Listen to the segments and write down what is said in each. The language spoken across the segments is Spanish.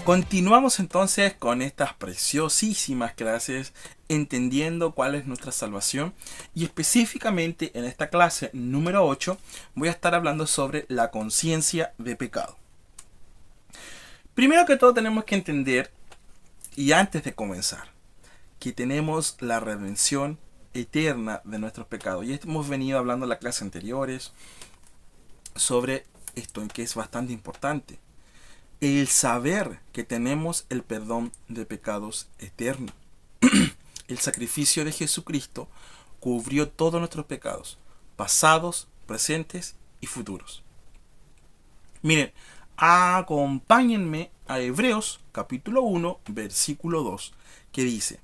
Continuamos entonces con estas preciosísimas clases, entendiendo cuál es nuestra salvación, y específicamente en esta clase número 8 voy a estar hablando sobre la conciencia de pecado. Primero que todo tenemos que entender, y antes de comenzar, que tenemos la redención eterna de nuestros pecados. Y hemos venido hablando en las clases anteriores sobre esto, en que es bastante importante. El saber que tenemos el perdón de pecados eterno. El sacrificio de Jesucristo cubrió todos nuestros pecados, pasados, presentes y futuros. Miren, acompáñenme a Hebreos capítulo 1, versículo 2, que dice: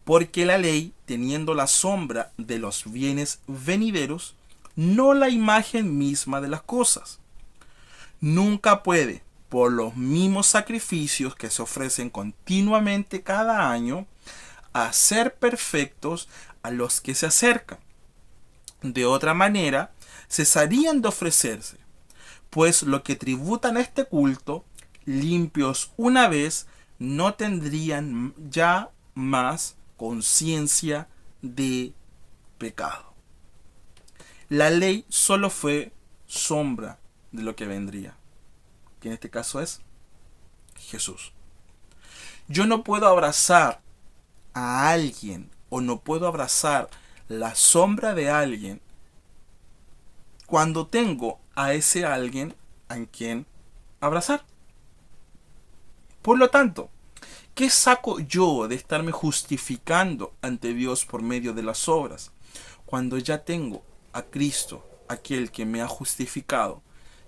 porque la ley, teniendo la sombra de los bienes venideros, no la imagen misma de las cosas, nunca puede, por los mismos sacrificios que se ofrecen continuamente cada año, hacer perfectos a los que se acercan. De otra manera, cesarían de ofrecerse, pues lo que tributan a este culto, limpios una vez, no tendrían ya más conciencia de pecado. La ley solo fue sombra de lo que vendría, que en este caso es Jesús. Yo no puedo abrazar a alguien o no puedo abrazar la sombra de alguien cuando tengo a ese alguien a quien abrazar. Por lo tanto, ¿qué saco yo de estarme justificando ante Dios por medio de las obras cuando ya tengo a Cristo, aquel que me ha justificado,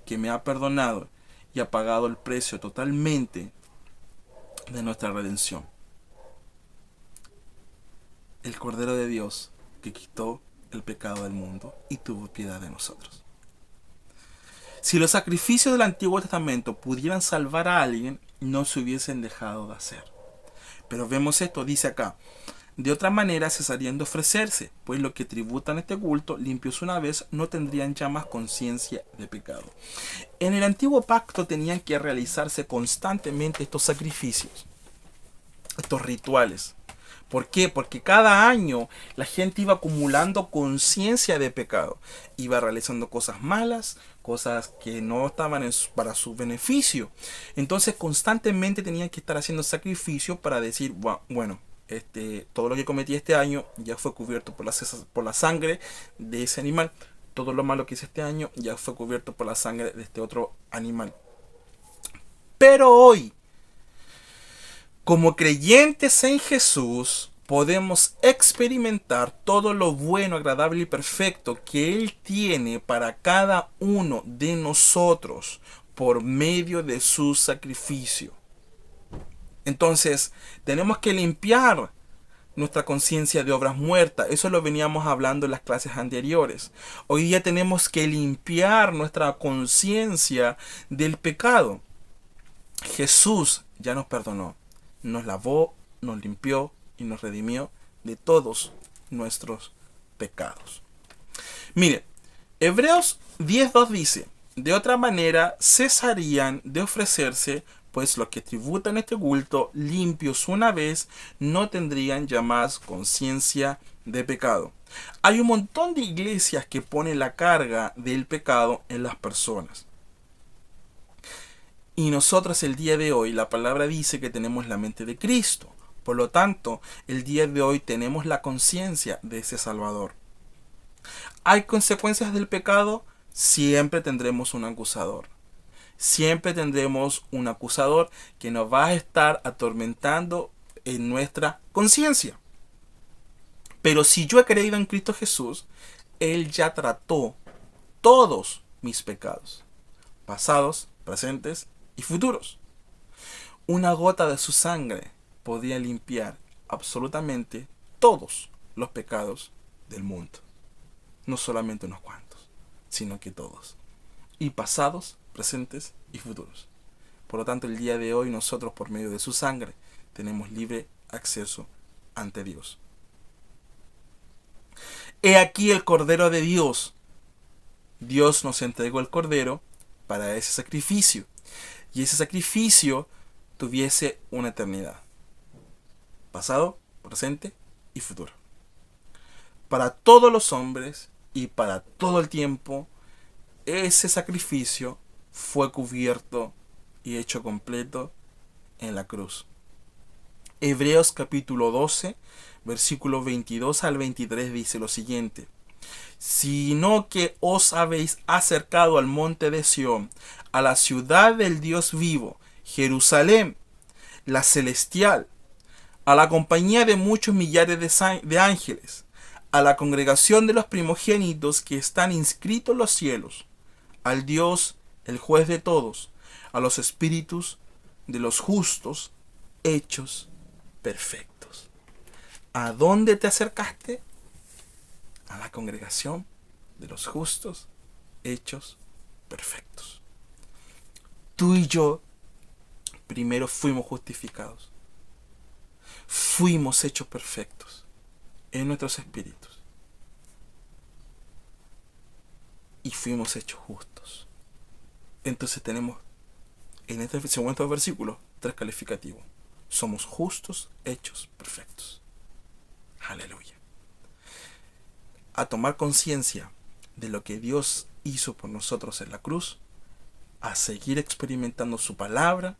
que me ha perdonado y ha pagado el precio totalmente de nuestra redención? El Cordero de Dios que quitó el pecado del mundo y tuvo piedad de nosotros. Si los sacrificios del Antiguo Testamento pudieran salvar a alguien, no se hubiesen dejado de hacer. Pero vemos esto, dice acá: de otra manera cesarían de ofrecerse, pues lo que tributan este culto, limpios una vez, no tendrían ya más conciencia de pecado. En el antiguo pacto tenían que realizarse constantemente estos sacrificios, estos rituales. ¿Por qué? Porque cada año la gente iba acumulando conciencia de pecado. Iba realizando cosas malas, cosas que no estaban para su beneficio. Entonces constantemente tenían que estar haciendo sacrificios para decir, bueno, todo lo que cometí este año ya fue cubierto por la sangre de ese animal. Todo lo malo que hice este año ya fue cubierto por la sangre de este otro animal. Pero hoy, como creyentes en Jesús, podemos experimentar todo lo bueno, agradable y perfecto que Él tiene para cada uno de nosotros por medio de su sacrificio. Entonces, tenemos que limpiar nuestra conciencia de obras muertas. Eso lo veníamos hablando en las clases anteriores. Hoy día tenemos que limpiar nuestra conciencia del pecado. Jesús ya nos perdonó, nos lavó, nos limpió y nos redimió de todos nuestros pecados. Mire, Hebreos 10:2 dice: de otra manera cesarían de ofrecerse, pues los que tributan este culto, limpios una vez, no tendrían ya más conciencia de pecado. Hay un montón de iglesias que ponen la carga del pecado en las personas. Y nosotros el día de hoy, la palabra dice que tenemos la mente de Cristo. Por lo tanto, el día de hoy tenemos la conciencia de ese Salvador. ¿Hay consecuencias del pecado? Siempre tendremos un acusador. Siempre tendremos un acusador que nos va a estar atormentando en nuestra conciencia. Pero si yo he creído en Cristo Jesús, Él ya trató todos mis pecados, pasados, presentes y futuros. Una gota de su sangre podía limpiar absolutamente todos los pecados del mundo. No solamente unos cuantos, sino que todos. Y pasados, presentes y futuros. Por lo tanto, el día de hoy nosotros, por medio de su sangre, tenemos libre acceso ante Dios. He aquí el Cordero de Dios. Dios nos entregó el Cordero para ese sacrificio. Y ese sacrificio tuviese una eternidad. Pasado, presente y futuro. Para todos los hombres y para todo el tiempo, ese sacrificio fue cubierto y hecho completo en la cruz. Hebreos capítulo 12, versículos 22 al 23 dice lo siguiente: sino que os habéis acercado al monte de Sión, a la ciudad del Dios vivo, Jerusalén, la celestial, a la compañía de muchos millares de ángeles, a la congregación de los primogénitos que están inscritos en los cielos, al Dios, el juez de todos, a los espíritus de los justos hechos perfectos. ¿A dónde te acercaste? A la congregación de los justos hechos perfectos. Tú y yo primero fuimos justificados. Fuimos hechos perfectos en nuestros espíritus. Y fuimos hechos justos. Entonces tenemos en este segundo versículo 3 calificativos. Somos justos hechos perfectos. Aleluya. A tomar conciencia de lo que Dios hizo por nosotros en la cruz, a seguir experimentando su palabra,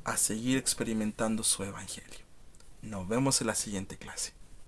a seguir experimentando su evangelio. Nos vemos en la siguiente clase.